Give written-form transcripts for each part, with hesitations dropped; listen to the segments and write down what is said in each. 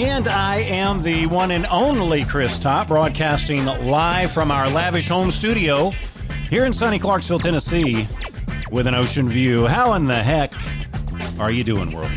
And I am the one and only Chris Top, broadcasting live from our lavish home studio here in sunny Clarksville, Tennessee, with an ocean view. How in the heck are you doing, world?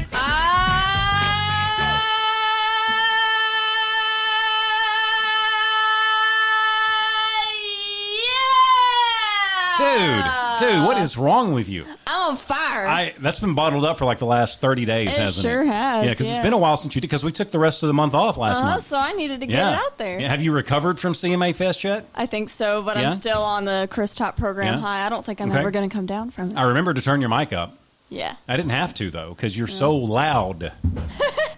Dude, what is wrong with you? I'm on fire. That's been bottled up for like the last 30 days, hasn't it? It sure has. Yeah, because it's been a while since you did, because we took the rest of the month off last month. So I needed to get it out there. Yeah. Have you recovered from CMA Fest yet? I think so, but I'm still on the Chris Top program high. I don't think I'm ever going to come down from it. I remember to turn your mic up. Yeah. I didn't have to, though, because you're so loud. It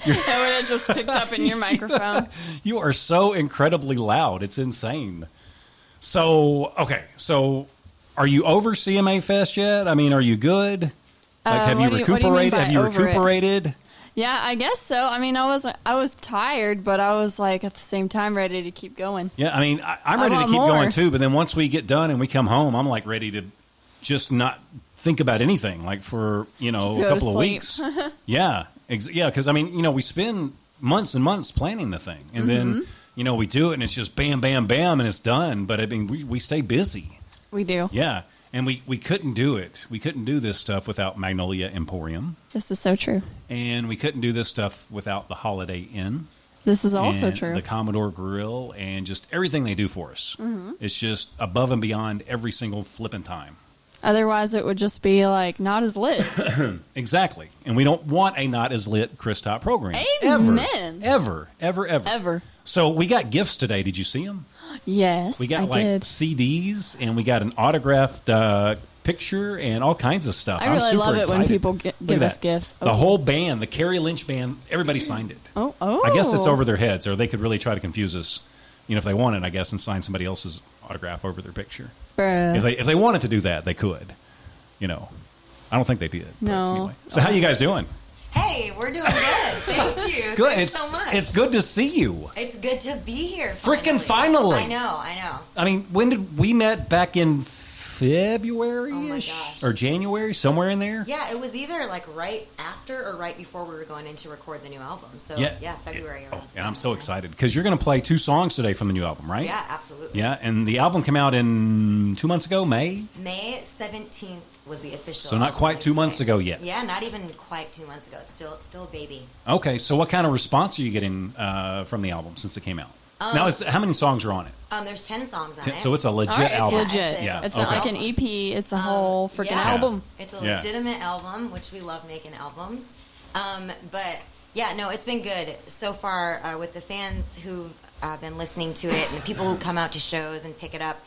would have just picked up in your microphone. You are so incredibly loud. It's insane. So, okay, are you over CMA Fest yet? I mean, are you good? Like, have you recuperated? Have you recuperated? Yeah, I guess so. I mean, I was tired, but I was like at the same time ready to keep going. Yeah, I mean, I'm ready to keep going too. But then once we get done and we come home, I'm like ready to just not think about anything, like for a couple of weeks. Yeah, because I mean, we spend months and months planning the thing, and then we do it, and it's just bam, bam, bam, and it's done. But I mean, we stay busy. We do. Yeah. And we couldn't do it. We couldn't do this stuff without Magnolia Emporium. This is so true. And we couldn't do this stuff without the Holiday Inn. This is also true. The Commodore Grill and just everything they do for us. It's just above and beyond every single flipping time. Otherwise, it would just be like not as lit. Exactly. And we don't want a not as lit Chris Top program. Amen. Ever. So we got gifts today. Did you see them? Yes, we got I did. CDs, and we got an autographed picture and all kinds of stuff. I really love it when people give us gifts. The whole band, the Kari Lynch Band, everybody signed it. Oh! I guess it's over their heads, or they could really try to confuse us, if they wanted, I guess, and sign somebody else's autograph over their picture. If they wanted to do that, they could. I don't think they did. No. Anyway. So how you guys doing? Hey, we're doing good. Thank you. Good. Thanks so much. It's good to see you. It's good to be here. Freaking finally. I know. I mean, when did we met? Back in February-ish? Oh my gosh. Or January, somewhere in there? Yeah, it was either like right after or right before we were going in to record the new album. So yeah February. And I'm so excited because you're going to play 2 songs today from the new album, right? Yeah, absolutely. Yeah, and the album came out in 2 months ago, May 17th was the official. So not quite 2 months ago yet. Yeah, not even quite 2 months ago. It's still a baby. Okay, so what kind of response are you getting from the album since it came out? Now, how many songs are on it? There's 10 songs on it. So it's a legit album. It's legit. It's not like an EP. It's a whole freaking album. It's a legitimate album, which we love making albums. But yeah, no, it's been good so far with the fans who've been listening to it and the people who come out to shows and pick it up.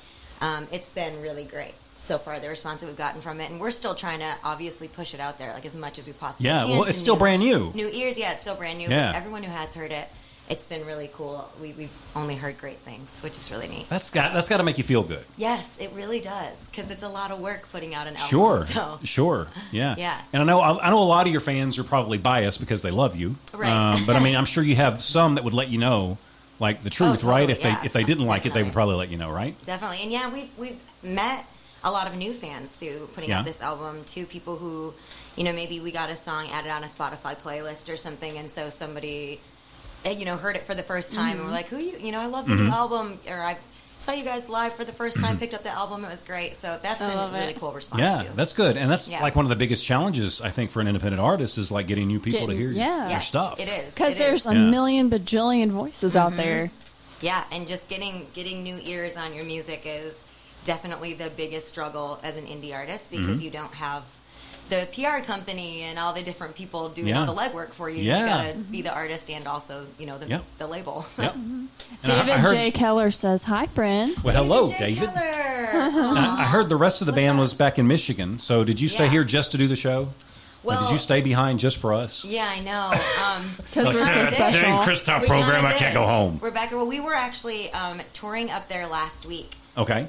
It's been really great so far, the response that we've gotten from it, and we're still trying to obviously push it out there like as much as we possibly can. Yeah, well, it's still brand new. New ears, it's still brand new. Yeah. But everyone who has heard it, it's been really cool. We've only heard great things, which is really neat. That's got to make you feel good. Yes, it really does, because it's a lot of work putting out an album. Sure, yeah. Yeah. And I know a lot of your fans are probably biased because they love you, right? But I mean, I'm sure you have some that would let you know, like the truth, totally, right? If they didn't like it, they would probably let you know, right? Definitely, and yeah, we've met a lot of new fans through putting out this album, too. People who, maybe we got a song added on a Spotify playlist or something, and so somebody, heard it for the first time and we're like, I love the new album, or I saw you guys live for the first time, picked up the album, it was great. So that's been a really cool response, too. Yeah, that's good. And that's like one of the biggest challenges, I think, for an independent artist is like getting new people to hear your stuff. It is. Because there's a million bajillion voices out there. Yeah, and just getting new ears on your music is definitely the biggest struggle as an indie artist, because you don't have the PR company and all the different people doing all the legwork for you. You gotta be the artist and also, the label. Yep. David J. Keller says, "Hi, friend." Well, hello, David. I heard the rest of the band was back in Michigan. So did you stay here just to do the show? Well, or did you stay behind just for us? Yeah, I know. Because we're so special. Dang, Chris Top program, I can't go home. We're back here. Well, we were actually touring up there last week. Okay.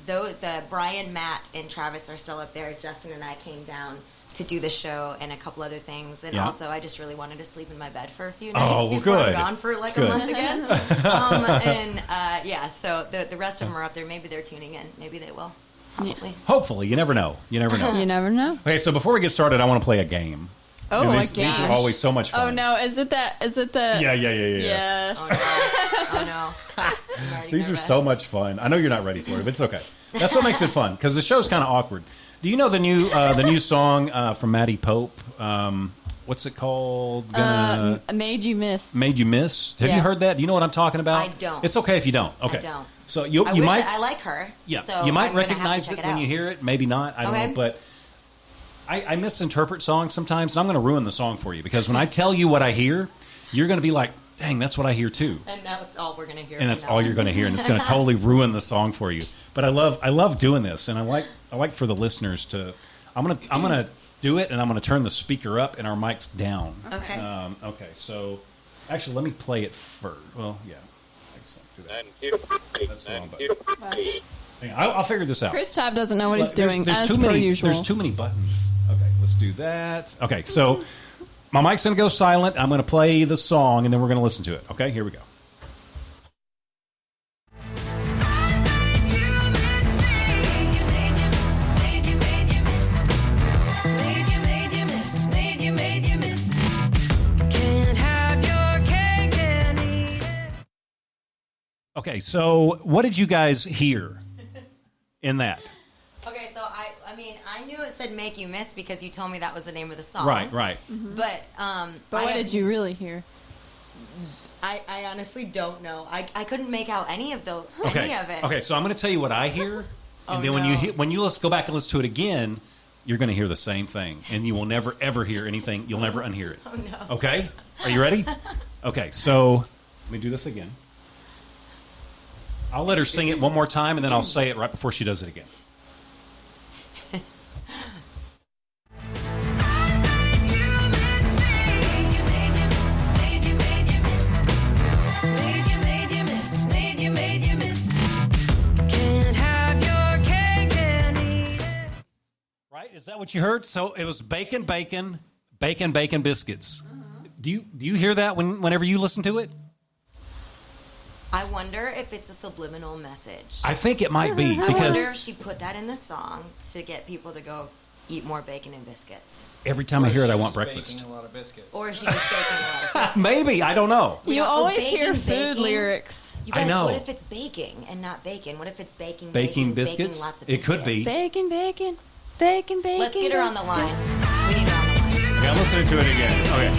Though the Brian, Matt, and Travis are still up there, Justin and I came down to do the show and a couple other things. And also, I just really wanted to sleep in my bed for a few nights before I'm gone for like a month again. So the rest of them are up there. Maybe they're tuning in. Maybe they will. Probably. Hopefully. You never know. You never know. You never know. Okay, so before we get started, I want to play a game. Oh and my these are always so much fun. Oh no, is it the? Yeah. Yes. Oh no. These are so much fun. I know you're not ready for it, but it's okay. That's what makes it fun, because the show's kind of awkward. Do you know the new song from Maddie Pope? What's it called? Made You Miss. Made You Miss. Have you heard that? Do you know what I'm talking about? I don't. It's okay if you don't. Okay. I don't. So you might. I like her. Yeah. So you might I'm recognize it when you hear it. Maybe not. I don't know. But I misinterpret songs sometimes, and I'm going to ruin the song for you, because when I tell you what I hear, you're going to be like, "Dang, that's what I hear too." And that's all we're going to hear. And that's all you're going to hear, and it's going to totally ruin the song for you. But I love doing this, and I like for the listeners to. I'm gonna do it, and I'm gonna turn the speaker up and our mics down. Okay. Okay. So, actually, let me play it first. Well, yeah. That's the wrong button. Hang on, I'll figure this out. Chris Tabb doesn't know what he's doing, there's as per usual. There's too many buttons. Okay, let's do that. Okay, so my mic's going to go silent. I'm going to play the song, and then we're going to listen to it. Okay, here we go. Okay, so what did you guys hear in that? Okay, so I knew it said "Make You Miss" because you told me that was the name of the song. Right. Mm-hmm. But what did you really hear? I honestly don't know. I couldn't make out any of it. Okay, so I'm going to tell you what I hear, and then when you go back and listen to it again, you're going to hear the same thing, and you will never ever hear anything. You'll never unhear it. Oh no. Okay, are you ready? Okay, so let me do this again. I'll let her sing it one more time, and then I'll say it right before she does it again. Right? Is that what you heard? So it was bacon biscuits. Do you hear that whenever you listen to it? I wonder if it's a subliminal message. I think it might be. I because wonder if she put that in the song to get people to go eat more bacon and biscuits. Every time I hear it, I want breakfast. Baking a lot of biscuits. Or is she just baking a lot of biscuits? Maybe. I don't know. You always hear food lyrics. You guys, I know. What if it's baking and not bacon? What if it's baking biscuits? baking lots of biscuits? It could be. Bacon. Let's get her on the line. We need her on the line. Okay, I'm listening to it again. Okay.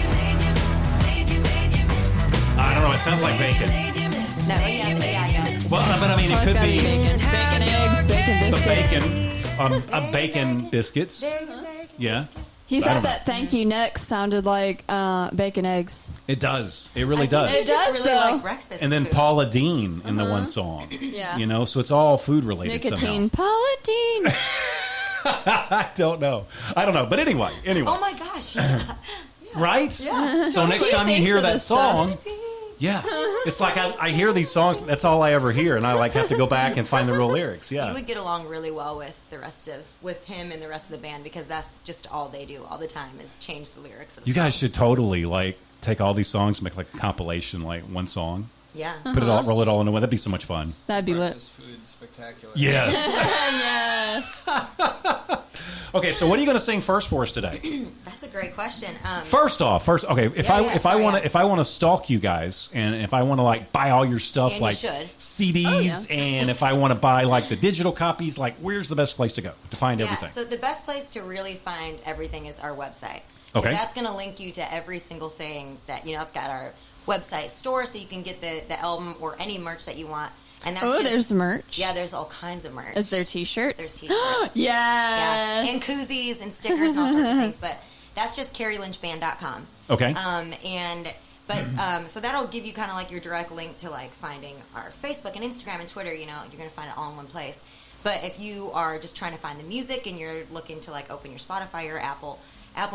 I don't know. It sounds like bacon. No, yeah, I guess. Well, but I mean, it could be bacon eggs, bacon biscuits. the bacon biscuits. Yeah. He thought that "Thank You Next" sounded like bacon eggs. It does. It really does. It does really like breakfast. And then food. Paula Deen in the one song. Yeah. You know, so it's all food related Nicotine, somehow. Paula Deen. I don't know. But anyway. Oh my gosh. Yeah. Right? Yeah. So next time you hear that song, yeah, it's like I hear these songs. That's all I ever hear, and I have to go back and find the real lyrics. Yeah, you would get along really well with him and the rest of the band because that's just all they do all the time is change the lyrics. Of you guys songs. should totally take all these songs, and make like a compilation, like one song. Yeah, roll it all into one. That'd be so much fun. That'd be lit. Breakfast food spectacular. Yes. Okay, so what are you going to sing first for us today? That's a great question. First, okay, if I want to stalk you guys, and if I want to buy all your stuff, and like you should. CDs, and if I want to buy the digital copies, where's the best place to go to find everything? So the best place to really find everything is our website. Okay, that's going to link you to every single thing that it's got our website store, so you can get the album or any merch that you want. And that's there's merch. Yeah, there's all kinds of merch. Is there T-shirts? There's T-shirts. Yes. Yeah, and koozies and stickers and all sorts of things. But that's just KariLynchBand.com. Okay. So that'll give you kind of your direct link to finding our Facebook and Instagram and Twitter. You're going to find it all in one place. But if you are just trying to find the music and you're looking to open your Spotify or Apple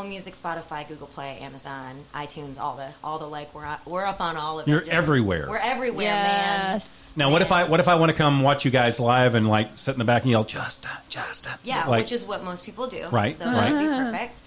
Music, Spotify, Google Play, Amazon, iTunes, all the we're up on all of it. You're everywhere. We're everywhere, yes. man. Now, what if I want to come watch you guys live and sit in the back and yell Justin? Yeah, which is what most people do. Right. So that would be perfect.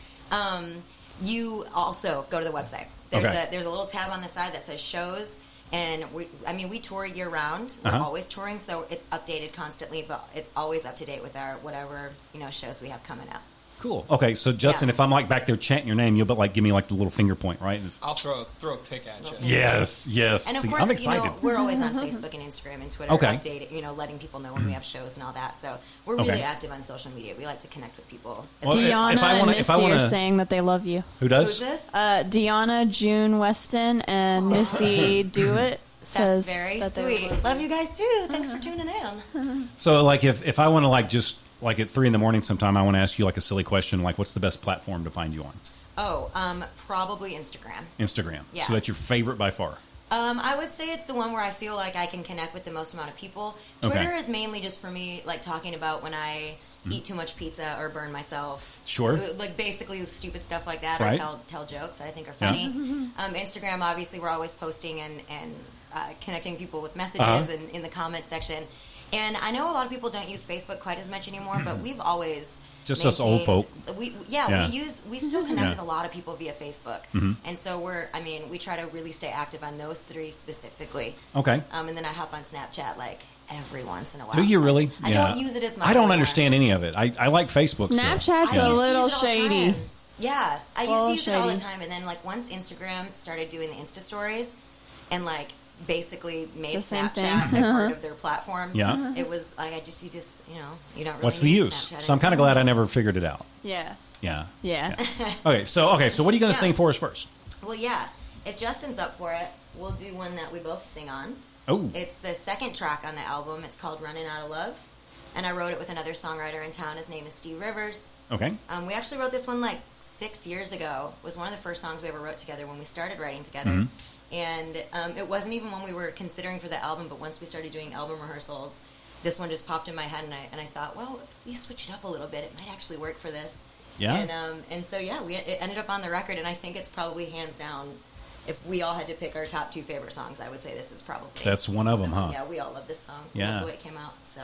You also go to the website. There's a little tab on the side that says shows, and we tour year round. We're always touring, so it's updated constantly, but it's always up to date with our whatever shows we have coming up. Cool. Okay, so Justin, if I'm like back there chanting your name, you'll like give me like the little finger point, right? I'll throw a pick at you. Yes. And of course, I'm excited. We're always on Facebook and Instagram and Twitter, updating, letting people know when we have shows and all that. So we're really active on social media. We like to connect with people. Well, Deanna and Missy are saying that they love you. Who does? Who's this? Deanna, June Weston, and Missy Dewitt. That's very sweet. Love you guys too. Thanks for tuning in. So, like, if I want to like just like at 3 a.m. sometime, I want to ask you like a silly question, like, what's the best platform to find you on? Probably Instagram. Instagram. Yeah. So that's your favorite by far. I would say it's the one where I feel like I can connect with the most amount of people. Twitter is mainly just for me, like talking about when I eat too much pizza or burn myself. Sure. Like basically stupid stuff like that, right. or tell jokes that I think are funny. Instagram, obviously, we're always posting and connecting people with messages and in the comments section. And I know a lot of people don't use Facebook quite as much anymore, but we've always just us old folk. We still connect with a lot of people via Facebook, and so we try to really stay active on those 3 specifically. Okay. And then I hop on Snapchat like every once in a while. Do you really? I don't use it as much. I don't understand any of it. I like Facebook. Snapchat's a little shady. Yeah, I used to use it all the time, and then like once Instagram started doing the Insta stories, and like basically made Snapchat a part of their platform. Yeah, it was like you don't really. What's the need use? Snapchat So I'm kind of glad I never figured it out. Yeah. Okay, so what are you going to sing for us first? Well, if Justin's up for it, we'll do one that we both sing on. Oh, it's the second track on the album. It's called "Running Out of Love," and I wrote it with another songwriter in town. His name is Steve Rivers. Okay. We actually wrote this one like 6 years ago. It was one of the first songs we ever wrote together when we started writing together. And it wasn't even one we were considering for the album, but once we started doing album rehearsals, this one just popped in my head, and I thought, well, if we switch it up a little bit, it might actually work for this. Yeah. And so it ended up on the record, and I think it's probably hands down. If we all had to pick our top 2 favorite songs, I would say this is probably. That's one of them, huh? Yeah, we all love this song. Yeah. Love the way it came out. So.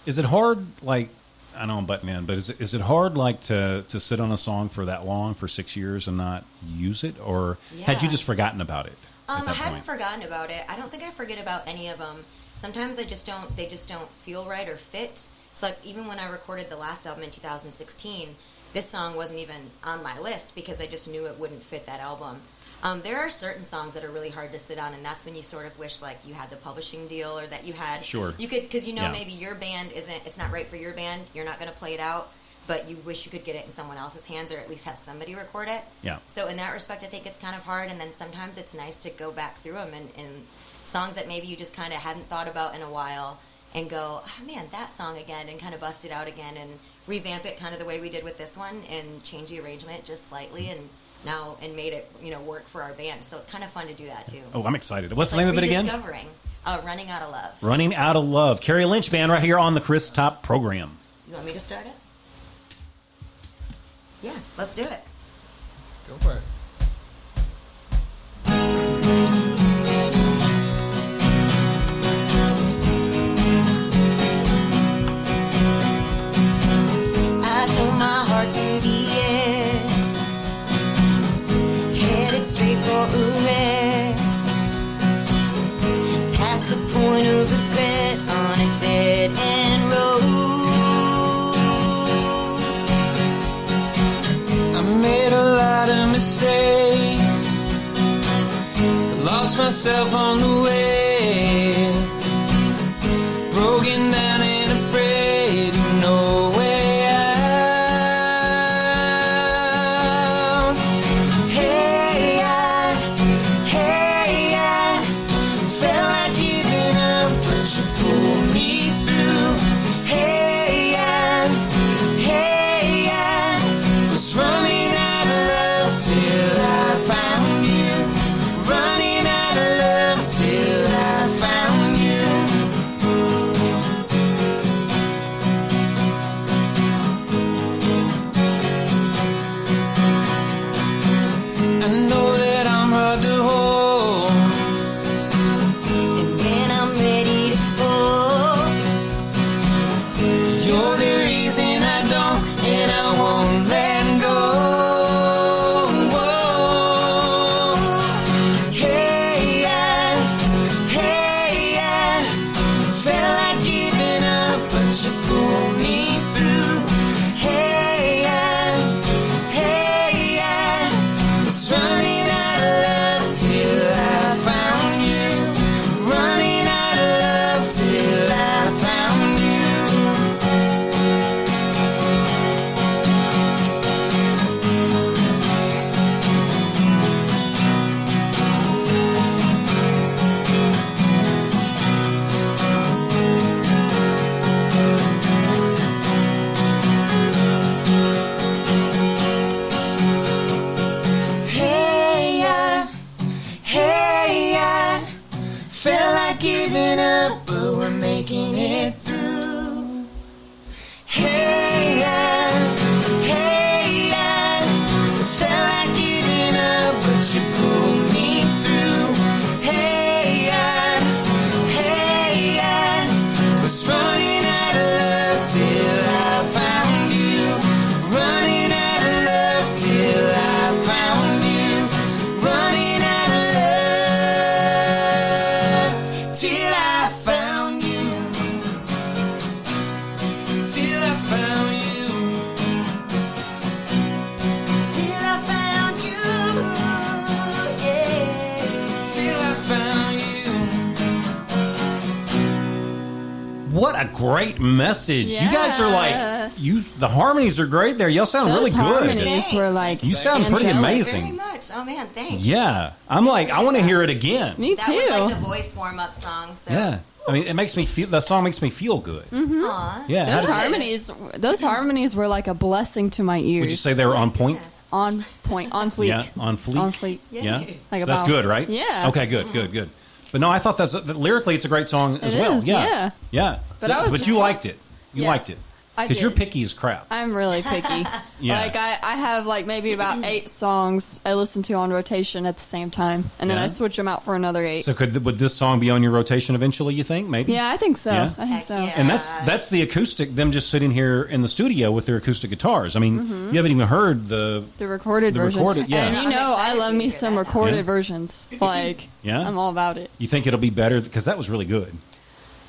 Is it hard, like, I know I'm butting in, but is it hard, like, to sit on a song for that long, for 6 years, and not use it, or had you just forgotten about it? I haven't forgotten about it. I don't think I forget about any of them. Sometimes they just don't feel right or fit. It's like even when I recorded the last album in 2016, this song wasn't even on my list because I just knew it wouldn't fit that album. There are certain songs that are really hard to sit on, and that's when you sort of wish like you had the publishing deal or that you had. Sure. You could, because maybe your band it's not right for your band. You're not going to play it out, but you wish you could get it in someone else's hands or at least have somebody record it. Yeah. So in that respect, I think it's kind of hard, and then sometimes it's nice to go back through them and songs that maybe you just kind of hadn't thought about in a while and go, oh man, that song again, and kind of bust it out again and revamp it kind of the way we did with this one and change the arrangement just slightly and made it, work for our band. So it's kind of fun to do that too. Oh, I'm excited. What's the name of it again? Rediscovering. Running Out of Love. Running Out of Love. Kari Lynch Band right here on the Chris Top program. You want me to start it? Yeah, let's do it. Go for it. I throw my heart to the edge, headed straight for a wreck, past the point of regret on a dead end road. I made a lot of mistakes, lost myself on the way, broken down and afraid of no way out. Hey, I felt like giving up, but you pulled me through. Hey, I was running out of love till I found you. Running out of love till I a great message. Yes. You guys are like, the harmonies are great there. Y'all sound really good. Harmonies were like, you sound pretty amazing. Very much. Oh man, thanks. Yeah, I'm like, I want to hear it again. Me That too. was like the voice warm-up song. So. Yeah, I mean, it makes me feel. That song makes me feel good. Aw. Yeah, Those harmonies were like a blessing to my ears. would you say they were on point? Yes. On point, on fleek. Yeah, on fleek. On fleek. Yeah, Like so a that's mouse. good, right? Yeah. Okay, good. But no, I thought that lyrically it's a great song as It well. is, Yeah. But I was But just- you liked it. You Yeah. liked it I because you're did. picky as crap. I'm really picky. Yeah. Like I have like maybe about 8 songs I listen to on rotation at the same time, and then Yeah. I switch them out for another 8. So would this song be on your rotation eventually? You think maybe? Yeah, I think so. Yeah? I think Heck so. yeah. And that's the acoustic. Them just sitting here in the studio with their acoustic guitars. I mean, Mm-hmm. you haven't even heard the. The recorded The version. recorded, yeah. And I'm you know, I excited love to me hear some that. recorded Yeah. versions. Like, Yeah? I'm all about it. You think it'll be better because that was really good.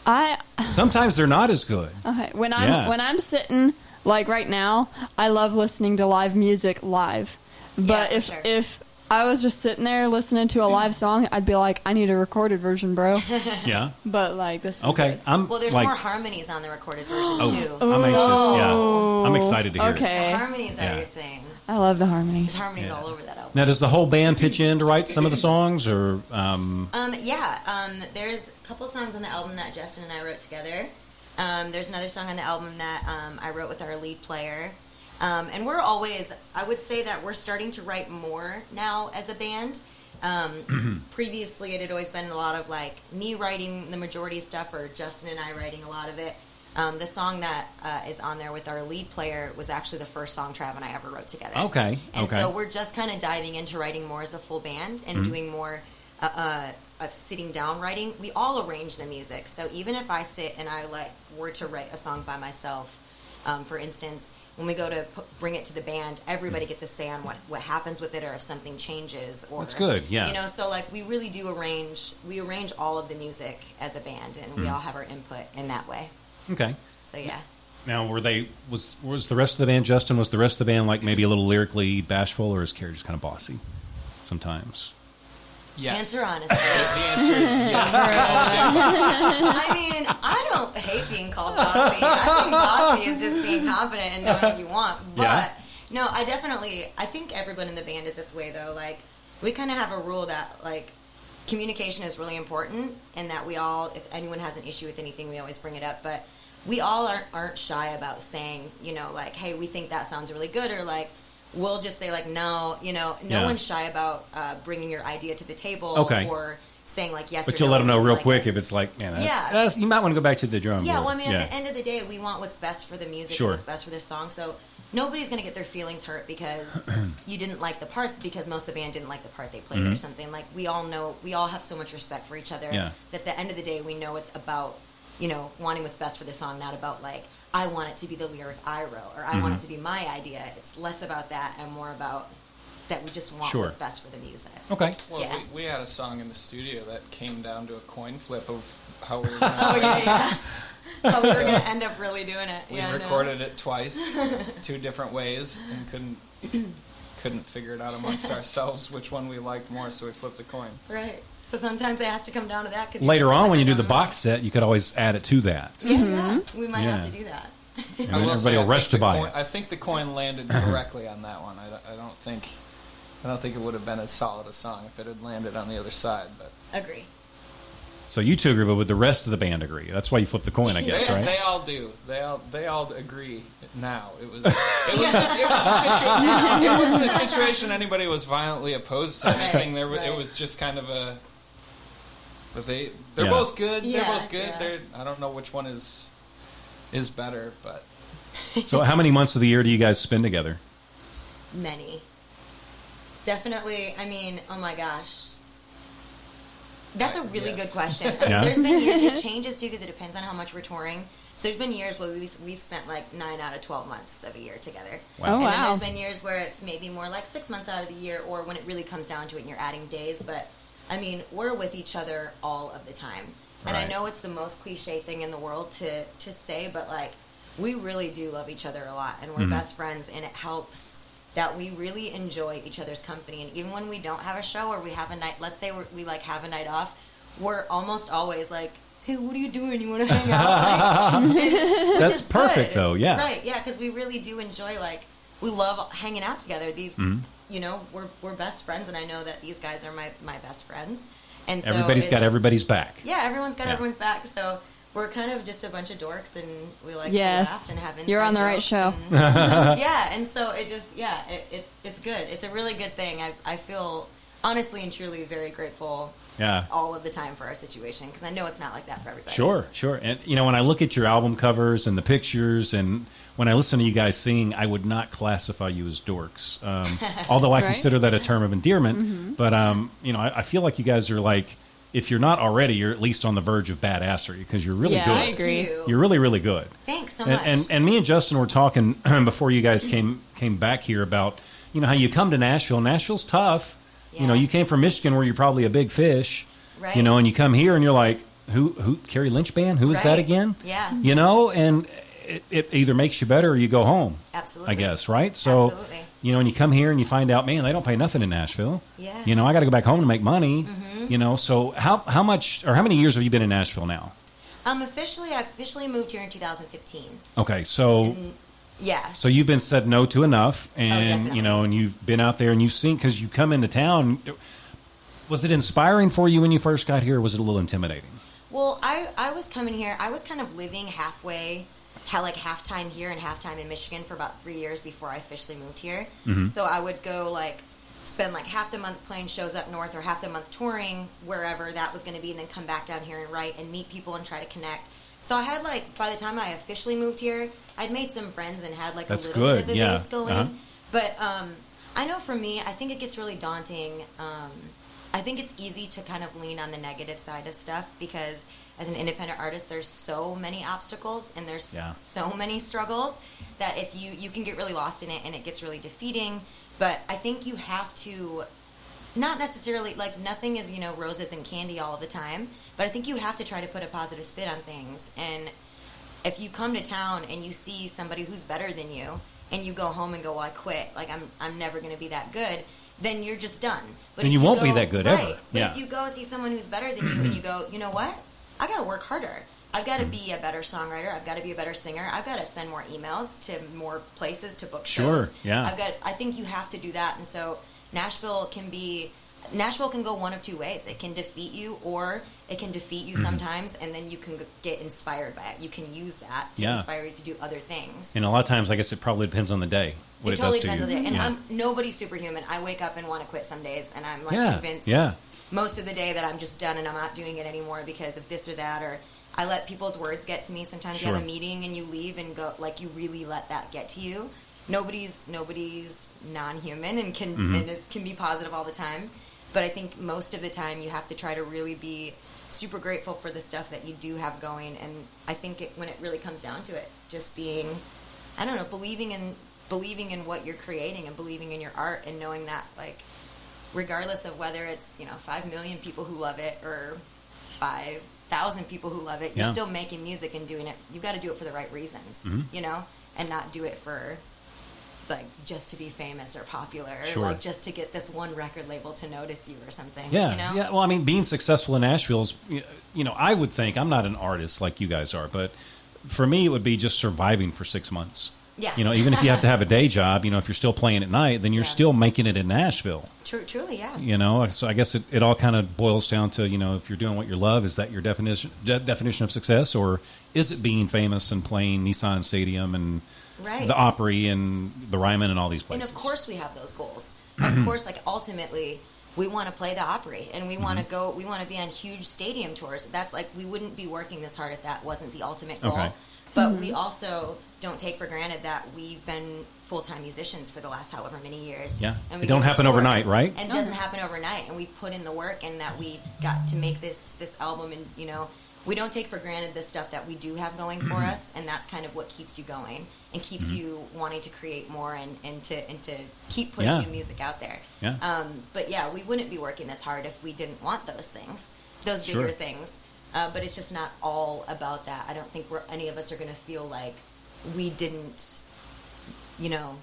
I Sometimes they're not as good. okay, when Yeah. I'm sitting like right now, I love listening to live music live. But Yeah, for sure. if I was just sitting there listening to a live song, I'd be like, I need a recorded version, bro. Yeah. But like this. was Okay. good. I'm Well, there's like, more harmonies on the recorded version oh, too. I'm anxious. Yeah. I'm excited to hear it. Okay. The harmonies are Yeah. your thing. I love the harmonies. There's harmonies Yeah. all over that album. Now, does the whole band pitch in to write some of the songs, or? There's a couple songs on the album that Justin and I wrote together. There's another song on the album that I wrote with our lead player. And we're always, I would say that we're starting to write more now as a band. Previously, it had always been a lot of like me writing the majority of stuff, or Justin and I writing a lot of it. The song that is on there with our lead player was actually the first song Trav and I ever wrote together. Okay. And Okay. so we're just kind of diving into writing more as a full band and doing more of sitting down writing. We all arrange the music. So even if I sit and I were to write a song by myself, for instance, when we go to bring it to the band, everybody gets a say on what happens with it, or if something changes. Or That's good, yeah. You know, so like we really do arrange all of the music as a band, and we all have our input in that way. Okay. So yeah. Now, was the rest of the band, Justin, was the rest of the band like maybe a little lyrically bashful, or is Kari just kind of bossy sometimes? Yes. Answer honestly. The answer is yes. I mean, I don't hate being called bossy. I think bossy is just being confident and knowing what you want. But Yeah. no, I think everyone in the band is this way though. Like, we kind of have a rule that like communication is really important, and that we all, if anyone has an issue with anything, we always bring it up. But we all aren't shy about saying, you know, like, hey, we think that sounds really good, or like, we'll just say like, no, you know, no Yeah. one's shy about bringing your idea to the table, Okay. or saying like yes. But or you'll no, let them know real like, quick if it's like, man, Yeah. that's, you might want to go back to the drum. Yeah, board. well, I mean, at the end of the day, we want what's best for the music Sure. and what's best for the song. So nobody's going to get their feelings hurt because you didn't like the part, because most of the band didn't like the part they played or something. Like, we all know, we all have so much respect for each other Yeah. that at the end of the day, we know it's about, you know, wanting what's best for the song, not about like, I want it to be the lyric I wrote, or I want it to be my idea. It's less about that and more about that we just want Sure. what's best for the music. Okay. Well, Yeah. we had a song in the studio that came down to a coin flip of how we were Oh, going yeah. How we were going to end up really doing it. We Yeah, I know. recorded it twice, 2 different ways, and couldn't figure it out amongst ourselves which one we liked more, so we flipped a coin. Right. So sometimes it has to come down to that. Cause Later on, when you do the box set, you could always add it to that. Yeah, we might Yeah. have to do that. And I then will everybody say, will I rush think to the buy coin, it. I think the coin landed correctly on that one. I don't think it would have been as solid a song if it had landed on the other side. But Agree. So you two agree, but would the rest of the band agree? That's why you flip the coin, I guess, right? they all do. They all agree now. It was it wasn't a situation anybody was violently opposed to anything. Right. It was just kind of a. But they're Yeah. both good. Yeah, They're both good. yeah. I don't know which one is better, but So how many months of the year do you guys spend together? Many. Definitely. I mean, oh my gosh. That's a really Yeah. good question. I mean, Yeah. there's been years, it changes too because it depends on how much we're touring. So there's been years where we've spent like 9 out of 12 months of a year together. Wow. Oh, And then wow. there's been years where it's maybe more like 6 months out of the year, or when it really comes down to it and you're adding days. But I mean, we're with each other all of the time. And I Right. know it's the most cliche thing in the world to say, but like, we really do love each other a lot, and we're best friends, and it helps that we really enjoy each other's company. And even when we don't have a show, or we have a night, let's say we like have a night off, we're almost always like hey, what are you doing? You want to hang out? Like, that's perfect, though. Yeah. Right. Yeah, because we really do enjoy, like, we love hanging out together. These, you know, we're best friends, and I know that these guys are my best friends. And so everybody's got everybody's back. Yeah, everyone's got everyone's back. So we're kind of just a bunch of dorks, and we like to laugh and have inside You're on the right show. Yeah, and so it just, it's good. It's a really good thing. I feel honestly and truly very grateful all of the time for our situation, because I know it's not like that for everybody. Sure. And, you know, when I look at your album covers and the pictures, and when I listen to you guys sing, I would not classify you as dorks, although I consider that a term of endearment. But, you know, I feel like you guys are like, if you're not already, you're at least on the verge of badassery, because you're really good. I agree. You're really, really good. Thanks so much. And me and Justin were talking before you guys came back here about, you know, how you come to Nashville. Nashville's tough. Yeah. You know, you came from Michigan, where you're probably a big fish. Right. You know, and you come here and you're like, who Kari Lynch Band? Who is that again? Yeah. You know, and it either makes you better or you go home. Absolutely. I guess, right? So, absolutely. You know, and you come here and you find out, man, they don't pay nothing in Nashville. Yeah. You know, I got to go back home to make money. You know, so how much, or how many years have you been in Nashville now? I officially moved here in 2015. Okay, so so you've been said no to enough, and you know, and you've been out there and you've seen, because you come into town. Was it inspiring for you when you first got here, or was it a little intimidating? Well, I was coming here. I was kind of living halfway, like half-time here and half-time in Michigan for about 3 years before I officially moved here. So I would go, like, spend, like, half the month playing shows up north or half the month touring wherever that was going to be, and then come back down here and write and meet people and try to connect. So I had, like, by the time I officially moved here, I'd made some friends and had, like, a little bit of a base going. But I know for me, I think it gets really daunting. I think it's easy to kind of lean on the negative side of stuff, because as an independent artist, there's so many obstacles and there's so many struggles that if you can get really lost in it, and it gets really defeating. But I think you have to, not necessarily, like, nothing is, you know, roses and candy all of the time, but I think you have to try to put a positive spin on things. And if you come to town and you see somebody who's better than you, and you go home and go, well, I quit, like, I'm never going to be that good, then you're just done. But and you won't be that good ever. But if you go see someone who's better than you and you go, you know what? I got to work harder. I've got to be a better songwriter. I've got to be a better singer. I've got to send more emails to more places to book shows. Sure, yeah. I think you have to do that. And so Nashville can go one of two ways. It can defeat you, or it can defeat you sometimes, and then you can get inspired by it. You can use that to inspire you to do other things. And a lot of times, I guess it probably depends on the day. What it totally does to depends you. on the day. And nobody's superhuman. I wake up and want to quit some days, and I'm, like, convinced most of the day that I'm just done and I'm not doing it anymore because of this or that, or I let people's words get to me. Sometimes you have a meeting and you leave and go, like, you really let that get to you. Nobody's non-human and can be positive all the time. But I think most of the time you have to try to really be super grateful for the stuff that you do have going. And I think when it really comes down to it, just being, I don't know, believing in what you're creating and believing in your art, and knowing that, like, regardless of whether it's, you know, 5 million people who love it or 5,000 people who love it, you're still making music and doing it. You've got to do it for the right reasons, you know, and not do it for, like, just to be famous or popular, or like just to get this one record label to notice you or something. You know? Yeah. Well, I mean, being successful in Nashville is, you know, I would think, I'm not an artist like you guys are, but for me, it would be just surviving for 6 months. Yeah. You know, even if you have to have a day job, you know, if you're still playing at night, then you're still making it in Nashville. Truly, yeah. You know, so I guess it all kind of boils down to, you know, if you're doing what you love, is that your definition of success, or is it being famous and playing Nissan Stadium and the Opry and the Ryman and all these places? And of course we have those goals. Of course, like, ultimately, we want to play the Opry, and we want to go. We want to be on huge stadium tours. That's, like, we wouldn't be working this hard if that wasn't the ultimate goal. Okay. But we also don't take for granted that we've been full-time musicians for the last however many years. Yeah, and it don't happen overnight, right? And it doesn't happen overnight, and we've put in the work, and that we got to make this album, and, you know, we don't take for granted the stuff that we do have going for us, and that's kind of what keeps you going and keeps you wanting to create more and to keep putting new music out there. Yeah. But yeah, we wouldn't be working this hard if we didn't want those things, those bigger things. But it's just not all about that. I don't think any of us are going to feel like we didn't, you know,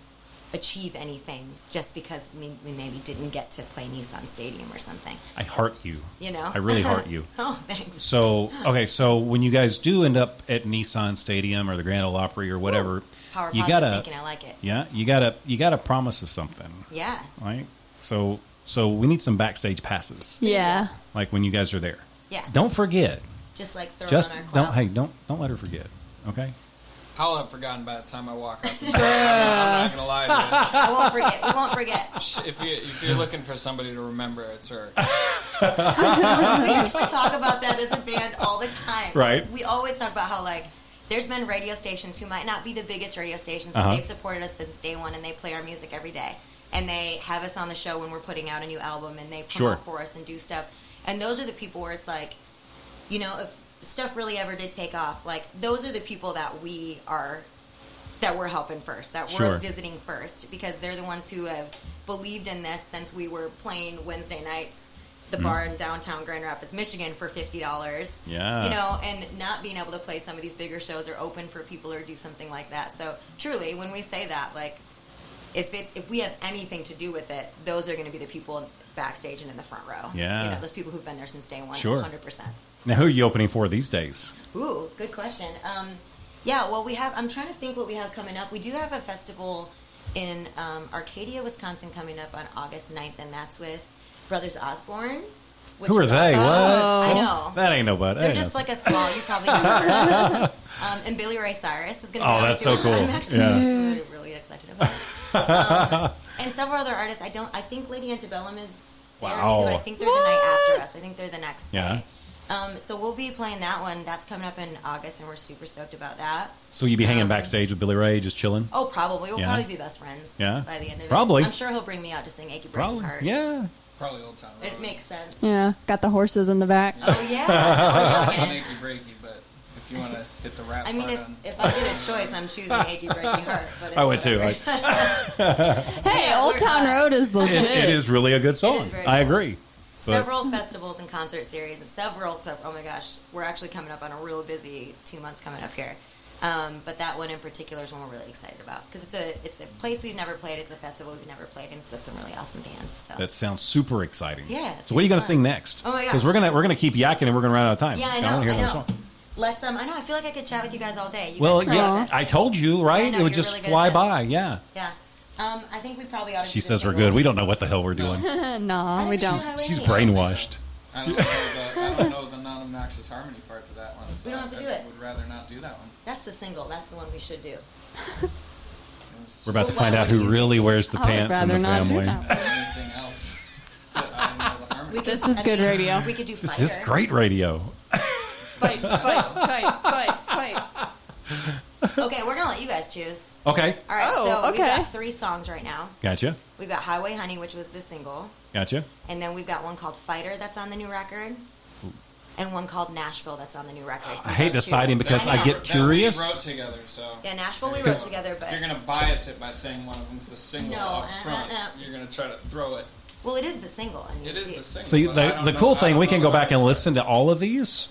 achieve anything just because we maybe didn't get to play Nissan Stadium or something. I heart you. You know? I really heart you. Oh, thanks. So, okay, so when you guys do end up at Nissan Stadium or the Grand Ole Opry or whatever, Power you positive gotta, thinking, I like it. yeah, you gotta promise us something, Yeah. right? So we need some backstage passes, Yeah. like when you guys are there. Yeah. Don't forget. Just like throw Just on our clout. don't let her forget. Okay. I'll have forgotten by the time I walk out the door. I'm not gonna lie to you. I won't forget. We won't forget. If you're looking for somebody to remember, it's her. We actually talk about that as a band all the time. Right. We always talk about how, like, there's been radio stations who might not be the biggest radio stations, but they've supported us since day one, and they play our music every day. And they have us on the show when we're putting out a new album, and they promote for us and do stuff. And those are the people where it's like, you know, if stuff really ever did take off, like, those are the people that we're helping first, that we're visiting first, because they're the ones who have believed in this since we were playing Wednesday nights, the bar in downtown Grand Rapids, Michigan for $50. Yeah. You know, and not being able to play some of these bigger shows or open for people or do something like that. So truly, when we say that, like, if we have anything to do with it, those are going to be the people backstage and in the front row. Yeah. You know, those people who've been there since day one. Sure. 100%. Now, who are you opening for these days? Ooh, good question. Yeah, well, I'm trying to think what we have coming up. We do have a festival in Arcadia, Wisconsin coming up on August 9th, and that's with Brothers Osborne. Who are they? Awesome. What? I know. That ain't nobody. They're just like a small, you probably never heard of them. And Billy Ray Cyrus is going to be that's so cool. I'm actually really excited about it. And several other artists. I think Lady Antebellum is there, Wow. maybe, but I think they're the night after us. I think they're the next Yeah. day. So we'll be playing that one. That's coming up in August, and we're super stoked about that. So you be hanging backstage with Billy Ray, just chilling? Oh, probably. We'll Yeah. probably be best friends Yeah. by the end of Probably. it. I'm sure he'll bring me out to sing Achy Breaky Probably. Heart. Yeah. Probably Old Town Road. It makes sense. Yeah. Got the horses in the back. Oh, yeah. It's not achy breaky, but if you want to hit the rap I mean, part on. if I get a choice, I'm choosing Achy Breaky Heart. But it's I would too. whatever. Hey, Yeah, Old we're Town not- Road is legit. It is really a good song. It is very I cool. agree. But- Several festivals and concert series, and several. Oh my gosh, we're actually coming up on a real busy 2 months coming up here. But that one in particular is one we're really excited about because it's a place we've never played. It's a festival we've never played, and it's with some really awesome bands. So. That sounds super exciting. Yeah, it's So what are you going really to sing fun. next? Oh my gosh. Because we're gonna keep yakking and we're gonna run out of time. Yeah, I wanna know. hear I another know. song. Let's. I know. I feel like I could chat with you guys all day. You Well, guys are yeah, great at this. I told you, right? Yeah, I know, It would you're just really good fly at this. by. Yeah. Yeah. I think we probably ought to. She do the says we're single. good. We don't know what the hell we're doing. No, we don't. She's brainwashed. I don't know the non-obnoxious harmony part to that one. So We don't have to do I it. would rather not do that one. That's the single. That's the one we should do. We're about to Well, find out who easy. really wears the I would pants in rather the not do family. that. Anything else? That I know the harmony. This is good radio. We could do This Fighter. is great radio. Fight, fight, fight, fight. Okay, we're gonna let you guys choose. Okay. All right, Oh, so we've okay. got 3 songs right now. Gotcha. We've got Highway Honey, which was the single, Gotcha. and then we've got one called Fighter that's on the new record, and one called Nashville that's on the new record. I hate deciding because I I know. get That curious. we wrote together, so. Yeah, Nashville we wrote together, but You're gonna bias it by saying one of them's the single No, up front. no. You're gonna try to throw it. well, it is the single. I mean, It is the single. See, but I the don't know- cool I thing, don't we know can the go back and harmony. listen to all of these,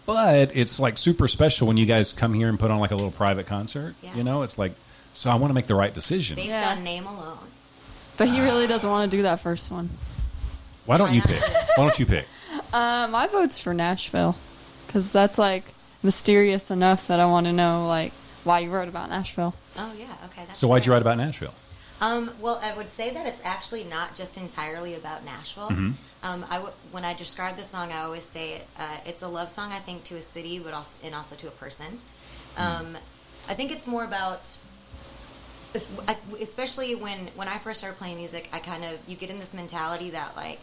but it's like super special when you guys come here and put on like a little private concert. Yeah. You know, it's like, so I want to make the right decision. based Yeah. on name alone. But he really doesn't want to do that first one. Why don't Try you not pick? to. Why don't you pick? My vote's for Nashville. Because that's, like, mysterious enough that I want to know, like, why you wrote about Nashville. Oh yeah, okay. That's So why'd you fair. write about Nashville? Well, I would say that it's actually not just entirely about Nashville. When I describe the song, I always say it's a love song, I think, to a city, but also to a person. I think it's more about, especially when I first started playing music, you get in this mentality that, like,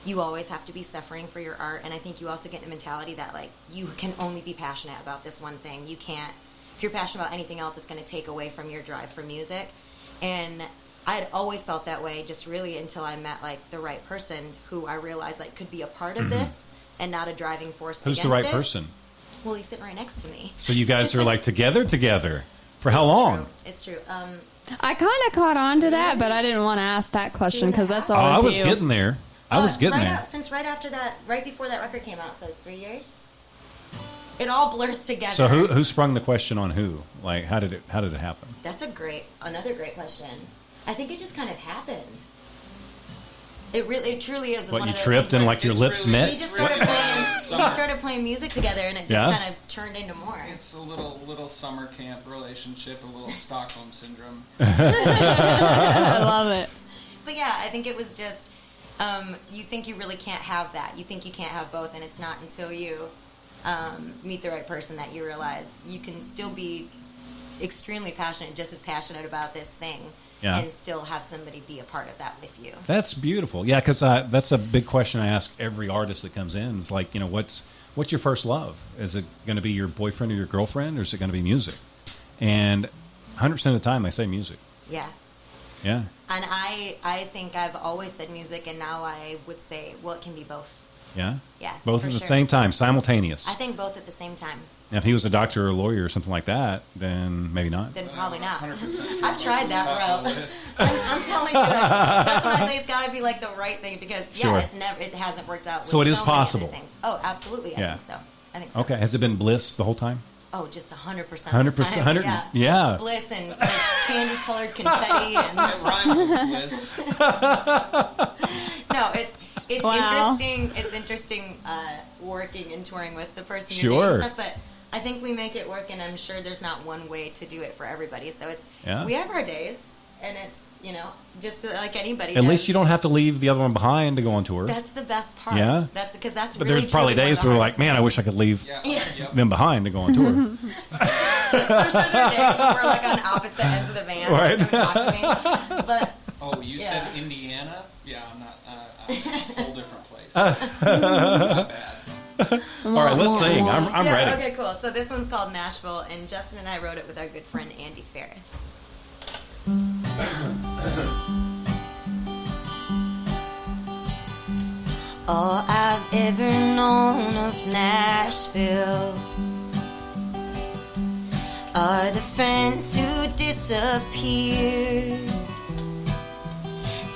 you always have to be suffering for your art, and I think you also get in a mentality that, like, you can only be passionate about this one thing. You can't, if you're passionate about anything else, it's going to take away from your drive for music. And I had always felt that way, just really until I met, like, the right person who I realized, like, could be a part of this and not a driving force Who's against the right it. person? Well, he's sitting right next to me. So you guys are like together for how It's long? true. It's true. I kind of caught on to that, but I didn't want to ask that question because that's Oh, always I was you. getting there. I was getting there. Since right after that, right before that record came out, so 3 years. It all blurs together. So who sprung the question on who? Like how did it happen? That's another great question. I think it just kind of happened. It truly is. What, one you of those tripped things and where like your lips met? We just started playing music together, and it just kind of turned into more. It's a little summer camp relationship, a little Stockholm syndrome. I love it. But yeah, I think it was just, you think you really can't have that. You think you can't have both, and it's not until you meet the right person that you realize you can still be extremely passionate, just as passionate about this thing, and still have somebody be a part of that with you. That's beautiful. Yeah, because that's a big question I ask every artist that comes in. It's like, what's your first love? Is it going to be your boyfriend or your girlfriend, or is it going to be music? And 100% of the time, they say music. Yeah. Yeah. And I think I've always said music, and now I would say, well, it can be both. Yeah? Yeah. Both at the same time, simultaneous. I think both at the same time. Now, if he was a doctor or a lawyer or something like that, then maybe not. Then probably not. 100%. I've tried that route. I'm telling you, that's why I say it's got to be like the right thing, because it hasn't worked out. With so it is so possible. Many other things. Oh, absolutely. I think so. Okay. Has it been bliss the whole time? Oh, just 100%. 100%. Yeah. Bliss and candy-colored confetti and It rhymes with bliss. No, it's interesting. It's interesting working and touring with the person you're doing stuff, but I think we make it work, and I'm sure there's not one way to do it for everybody. So we have our days, and it's just like anybody. At least you don't have to leave the other one behiund to go on tour. That's the best part. Yeah, that's because that's. But really, there's probably days where we're like, man, I wish I could leave them behind to go on tour. I'm sure there are days when we're like on opposite ends of the van. Right. Don't talk to me. But you said Indiana? Yeah, I'm not. I'm in a whole different place. Not bad. All right, let's sing. I'm ready. Okay, cool. So this one's called Nashville, and Justin and I wrote it with our good friend Andy Ferris. All I've ever known of Nashville are the friends who disappeared,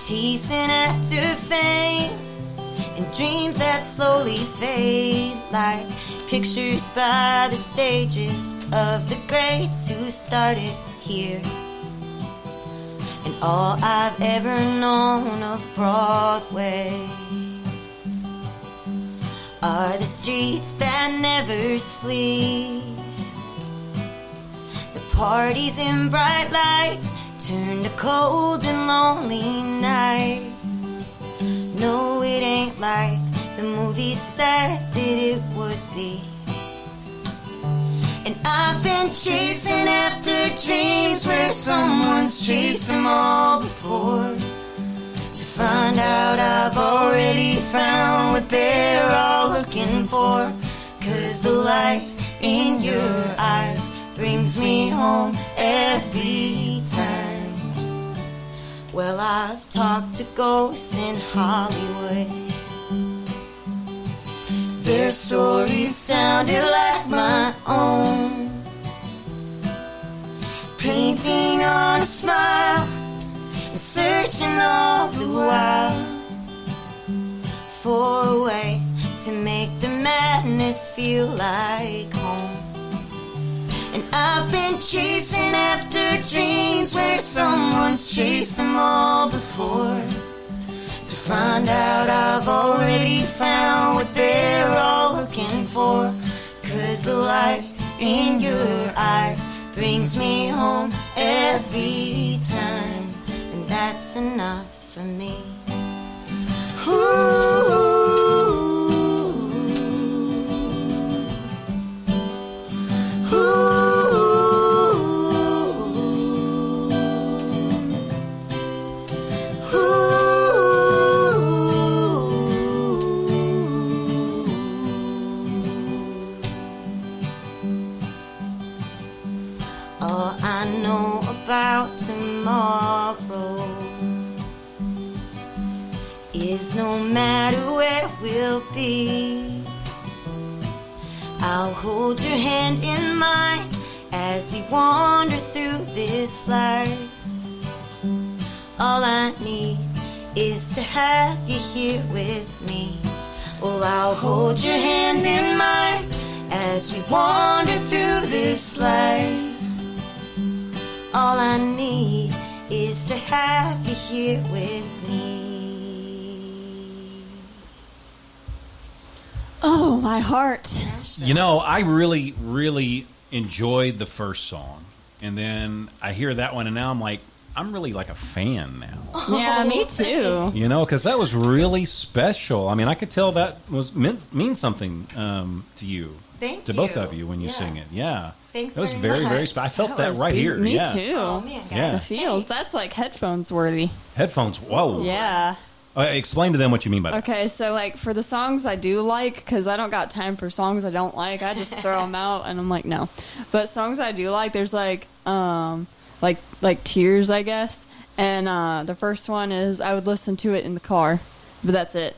chasing after fame and dreams that slowly fade, like pictures by the stages of the greats who started here. And all I've ever known of Broadway are the streets that never sleep, the parties and bright lights turn to cold and lonely nights. No, it ain't like the movie said that it would be. And I've been chasing after dreams where someone's chased them all before, to find out I've already found what they're all looking for. 'Cause the light in your eyes brings me home every time. Well, I've talked to ghosts in Hollywood. Their stories sounded like my own, painting on a smile and searching all the while for a way to make the madness feel like home. And I've been chasing after dreams where someone's chased them all before, to find out I've already found what they're all looking for. 'Cause the light in your eyes brings me home every time, and that's enough for me. Ooh. All I know about tomorrow is no matter where we'll be, I'll hold your hand in mine as we wander through this life. All I need is to have you here with me. Well, I'll hold your hand in mine as we wander through this life. All I need is just to have you here with me. Oh, my heart. You know, I really, really enjoyed the first song. And then I hear that one, and now I'm like, I'm really like a fan now. Yeah, me too. You know, because that was really special. I mean, I could tell that means something to you. Thank to you. both of you when you sing it. Yeah. Thanks That was very very, very much. special. I felt That that was right here. Me Yeah. too. Oh, man, guys. Yeah. The feels. That's like headphones worthy. Headphones. Whoa. Yeah. Explain to them what you mean by that. Okay, so like for the songs I do like, because I don't got time for songs I don't like, I just throw them out and I'm like, no. But songs I do like, there's like Tears, I guess. And the first one is I would listen to it in the car, but that's it.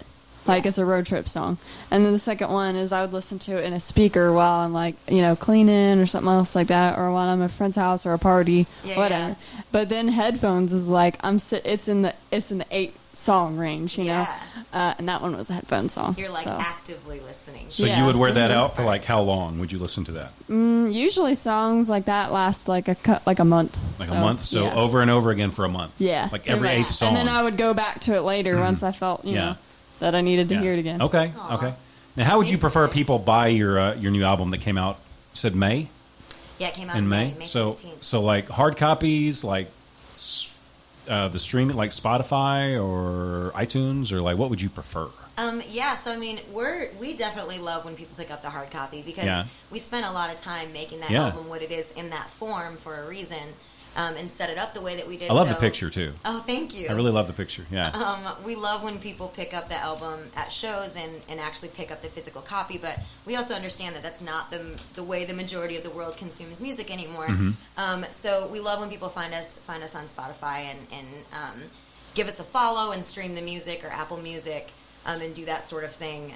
Like it's a road trip song. And then the second one is I would listen to it in a speaker while I'm like, cleaning or something else like that, or while I'm at a friend's house or a party, whatever. Yeah. But then headphones is like it's in the 8-song range, know. And that one was a headphone song. You're like actively listening. So you would wear that out for like how long would you listen to that? Usually songs like that last like a month. Like a month? So over and over again for a month? Yeah. Like every 8th song? And then I would go back to it later once I felt, that I needed to hear it again. Okay. Aww. Okay. Now, how would you prefer people buy your new album that came out? You said May? Yeah, it came out in May. May 17th. So like hard copies, like the streaming, like Spotify or iTunes, or like what would you prefer? So I mean, we definitely love when people pick up the hard copy because we spent a lot of time making that album what it is in that form for a reason. And set it up the way that we did. I love the picture too. Oh, thank you. I really love the picture. Yeah. We love when people pick up the album at shows and actually pick up the physical copy. But we also understand that that's not the way the majority of the world consumes music anymore. Mm-hmm. So we love when people find us on Spotify and give us a follow and stream the music or Apple Music. And do that sort of thing.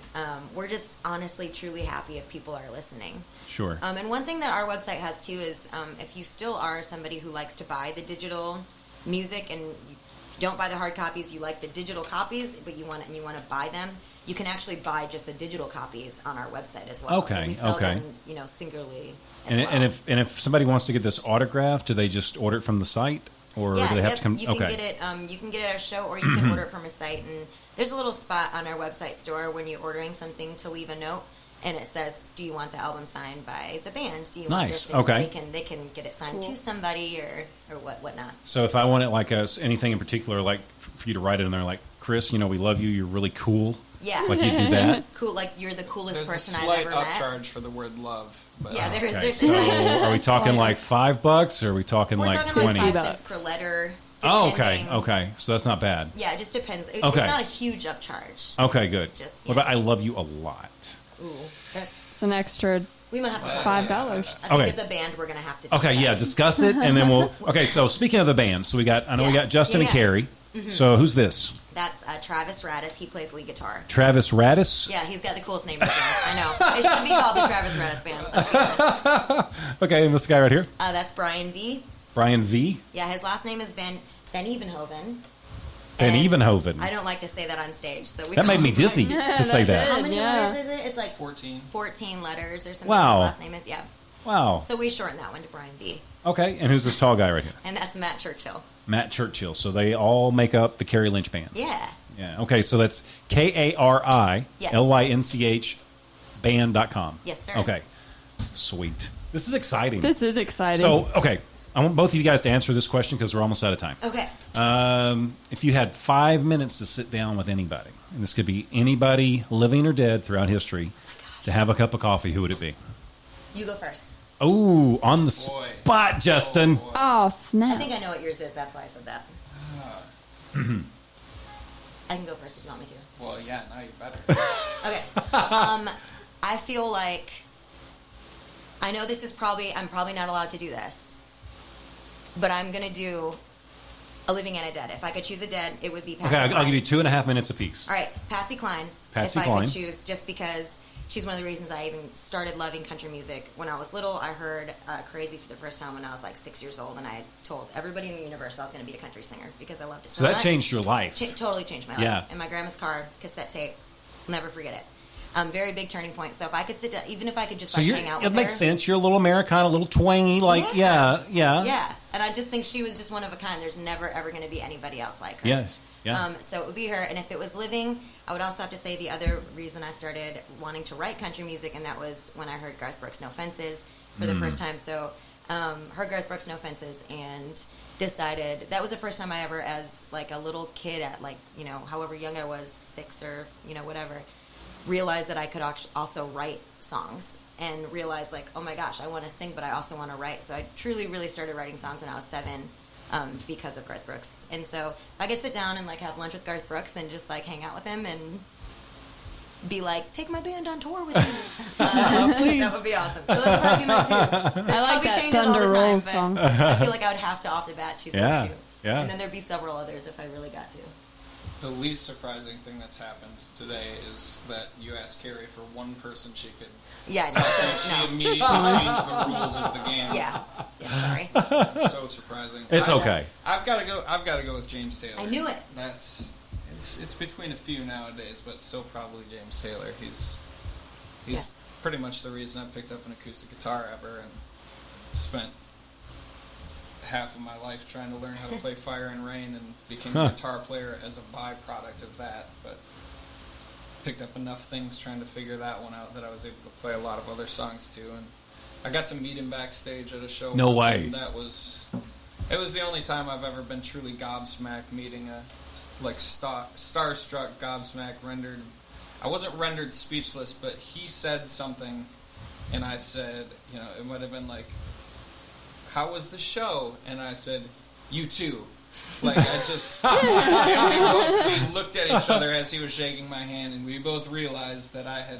We're just honestly, truly happy if people are listening. Sure. And one thing that our website has too is if you still are somebody who likes to buy the digital music and you don't buy the hard copies, you like the digital copies, but you want to buy them, you can actually buy just the digital copies on our website as well. Okay. So we sell them, singularly as well. And if somebody wants to get this autographed, do they just order it from the site, or do they have to come? You can get it. You can get it at a show, or you can order it from a site. And there's a little spot on our website store when you're ordering something to leave a note, and it says, "Do you want the album signed by the band? Do you want this?" And they can get it signed to somebody or whatnot. So if I want it like anything in particular, like for you to write it in there, like Chris, we love you. You're really cool. Yeah, like you do that. Cool, like you're the coolest person I've ever met. There's a slight upcharge for the word love. But, yeah, there is. Okay. So are we talking like $5, or are we talking We're like talking 20? like 5 cents per letter. Oh, okay. So that's not bad. Yeah, it just depends. It's not a huge upcharge. Okay, good. What about I love you a lot? Ooh, that's an extra. We might have to $5. I think as a band we're gonna have to. Discuss. Okay, yeah, discuss it, and then we'll. Okay, so speaking of the band, so we got Justin and Kari. Mm-hmm. So who's this? That's Travis Radis. He plays lead guitar. Travis Radis? Yeah, he's got the coolest name in the band. I know. It should be called the Travis Radis Band. Let's be honest. Okay, and this guy right here? That's Brian V. Brian V? Yeah, his last name is Van Evenhoven. Van Evenhoven. I don't like to say that on stage. That made me dizzy to say that. How many letters is it? It's like 14. 14 letters or something. Wow. His last name is, Wow. So we shorten that one to Brian V. Okay, and who's this tall guy right here? And that's Matt Churchill. Matt Churchill. So they all make up the Kari Lynch Band. Yeah. Yeah. Okay, so that's KARILYNCH band.com. Yes, sir. Okay. Sweet. This is exciting. This is exciting. So, okay, I want both of you guys to answer this question because we're almost out of time. Okay. If you had 5 minutes to sit down with anybody, and this could be anybody living or dead throughout history, to have a cup of coffee, who would it be? You go first. Oh, on the spot, Justin. Oh, snap. I think I know what yours is. That's why I said that. I can go first if you want me to. Well, yeah, now you better. Okay. I feel like I know this is I'm probably not allowed to do this, but I'm gonna do a living and a dead. If I could choose a dead, it would be Patsy Cline. I'll give you 2.5 minutes apiece. All right, Patsy Cline. Patsy if Cline. I could choose, just because she's one of the reasons I even started loving country music. When I was little, I heard Crazy for the first time when I was like 6 years old, and I told everybody in the universe I was going to be a country singer because I loved it so much. So that changed your life. Totally changed my life. Yeah. In my grandma's car, cassette tape. I'll never forget it. Very big turning point. So if I could sit down, even if I could just like hang out with her. It makes sense. You're a little Americana, a little twangy, like, yeah. Yeah. And I just think she was just one of a kind. There's never, ever going to be anybody else like her. Yes. Yeah. So it would be her. And if it was living, I would also have to say the other reason I started wanting to write country music, and that was when I heard Garth Brooks' No Fences for the first time. So heard Garth Brooks' No Fences and decided that was the first time I ever, as like a little kid at like, you know, however young I was, 6 or, you know, whatever, realized that I could also write songs and realized like, oh my gosh, I want to sing, but I also want to write. So I truly really started writing songs when I was 7 because of Garth Brooks. And so if I could sit down and like have lunch with Garth Brooks and just like hang out with him and be like, take my band on tour with me. Please. That would be awesome. So that's probably my two. I like that Thunder Rolls song. I feel like I would have to off the bat choose those two. Yeah. And then there'd be several others if I really got to. The least surprising thing that's happened today is that you asked Kari for one person she could Yeah, I talk to. know. She No. immediately changed the rules of the game. Yeah, sorry. So surprising. It's okay. I've got to go with James Taylor. I knew it. It's between a few nowadays, but still probably James Taylor. He's Yeah. pretty much the reason I picked up an acoustic guitar ever and spent half of my life trying to learn how to play Fire and Rain, and became a guitar player as a byproduct of that. But picked up enough things trying to figure that one out that I was able to play a lot of other songs too. And I got to meet him backstage at a show. No once, way. and it was the only time I've ever been truly gobsmacked, meeting a like starstruck gobsmacked rendered. I wasn't rendered speechless, but he said something, and I said, you know, it might have been like, how was the show? And I said, you too. Like, I just... and we looked at each other as he was shaking my hand, and we both realized that I had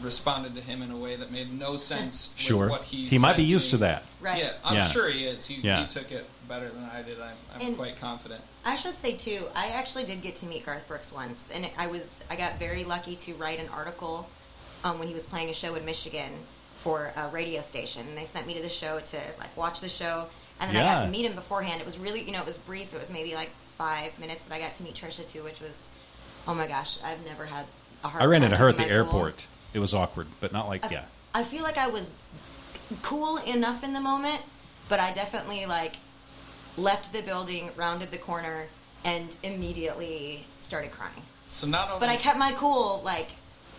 responded to him in a way that made no sense with what he might be said used to me. that. Right. Yeah, I'm sure he is. He took it better than I did. I'm quite confident. I should say too, I actually did get to meet Garth Brooks once, and I got very lucky to write an article when he was playing a show in Michigan for a radio station, and they sent me to the show to like watch the show, and then I got to meet him beforehand. It was really, you know, it was brief. It was maybe like 5 minutes, but I got to meet Trisha too, which was, oh my gosh, I've never had a hard time. I ran into her at the keeping my cool. airport. It was awkward, but not like, I feel like I was cool enough in the moment, but I definitely like left the building, rounded the corner, and immediately started crying. So not only, but I kept my cool like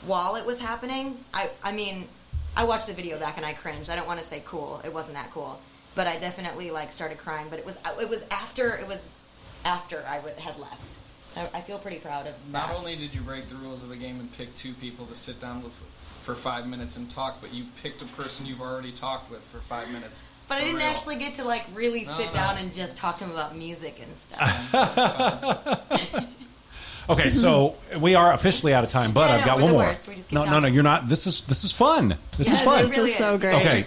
while it was happening. I mean, I watched the video back and I cringed. I don't want to say cool. It wasn't that cool, but I definitely like started crying. But it was after I had left. So I feel pretty proud of that. Not only did you break the rules of the game and pick 2 people to sit down with for 5 minutes and talk, but you picked a person you've already talked with for 5 minutes. But I didn't actually get to like really sit down and just talk to him about music and stuff. Okay, so we are officially out of time, but I've got one more. No, you're not. This is fun. This is fun. This is so great. Okay,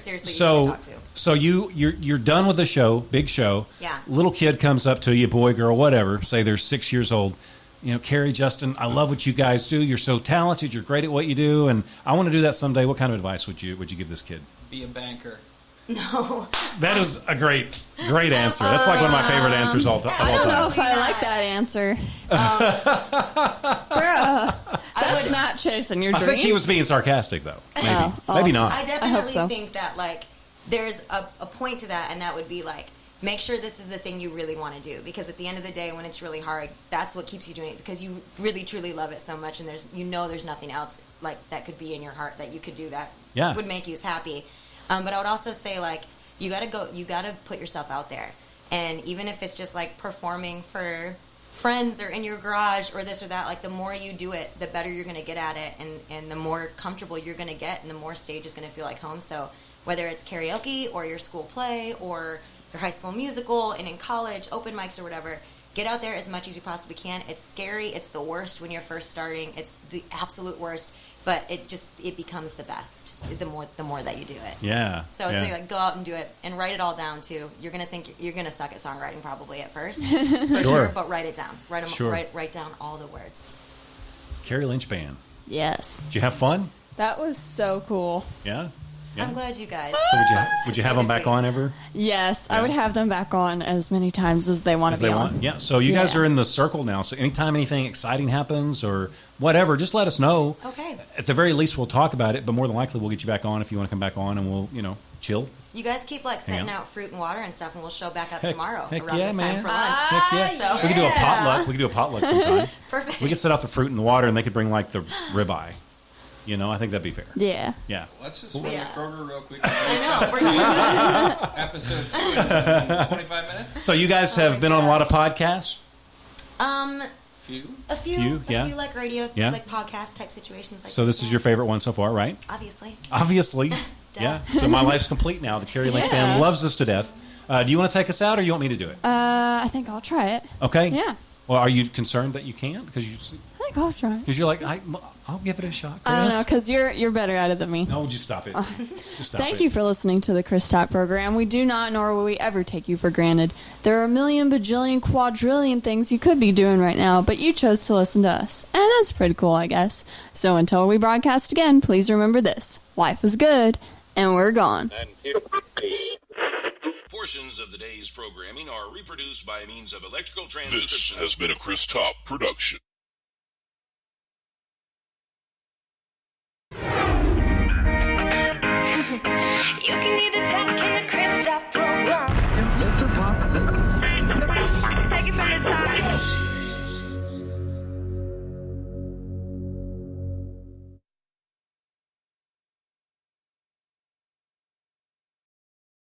so you're done with the show, big show. Yeah. Little kid comes up to you, boy, girl, whatever. Say they're 6 years old. You know, Kari, Justin, I love what you guys do. You're so talented. You're great at what you do, and I want to do that someday. What kind of advice would you give this kid? Be a banker. No. That is a great answer. That's like one of my favorite answers of all time. I don't know if I like that answer. Bruh, that's not chasing your dreams. I think he was being sarcastic, though. Maybe. Maybe not. I definitely think that, like, there's a point to that, and that would be, like, make sure this is the thing you really want to do. Because at the end of the day, when it's really hard, that's what keeps you doing it. Because you really, truly love it so much, and there's nothing else, like, that could be in your heart that you could do that would make you happy. But I would also say, like, you gotta put yourself out there. And even if it's just, like, performing for friends or in your garage or this or that, like, the more you do it, the better you're going to get at it, and the more comfortable you're going to get, and the more stage is going to feel like home. So whether it's karaoke or your school play or your high school musical and in college, open mics or whatever, get out there as much as you possibly can. It's scary. It's the worst when you're first starting. It's the absolute worst. But it becomes the best the more that you do it. Yeah. So it's like go out and do it and write it all down too. You're gonna think you're gonna suck at songwriting probably at first, for sure. But write it down. Write down all the words. Kari Lynch Band. Yes. Did you have fun? That was so cool. Yeah. Yeah. I'm glad you guys. So would you have them back on ever? Yes, I would have them back on as many times as they want to be on. Yeah. So you guys are in the circle now. So anytime anything exciting happens or whatever, just let us know. Okay. At the very least, we'll talk about it. But more than likely, we'll get you back on if you want to come back on, and we'll chill. You guys keep setting out fruit and water and stuff, and we'll show back up tomorrow heck around yeah, this man. time for lunch. Heck yeah. So. We could do a potluck. We could do a potluck sometime. Perfect. We could set out the fruit and the water, and they could bring the ribeye. I think that'd be fair. Yeah. Yeah. Let's just run the Kroger real quick. I know. Episode 2 in 25 minutes. So you guys have been on a lot of podcasts? A few radio, podcast type situations. So this is your favorite one so far, right? Obviously. Yeah. So my life's complete now. The Kari Lynch Band loves us to death. Do you want to take us out, or you want me to do it? I think I'll try it. Okay. Yeah. Well, are you concerned that you can't? Because I think I'll try it. Because you're like, I'll give it a shot, Chris. I don't know, because you're better at it than me. No, just stop it. Just stop Thank you for listening to the Chris Talk program. We do not, nor will we ever take you for granted. There are a million, bajillion, quadrillion things you could be doing right now, but you chose to listen to us. And that's pretty cool, I guess. So until we broadcast again, please remember this. Life is good, and we're gone. Portions of the day's programming are reproduced by means of electrical transcription. This has been a Chris Talk production. You can either tell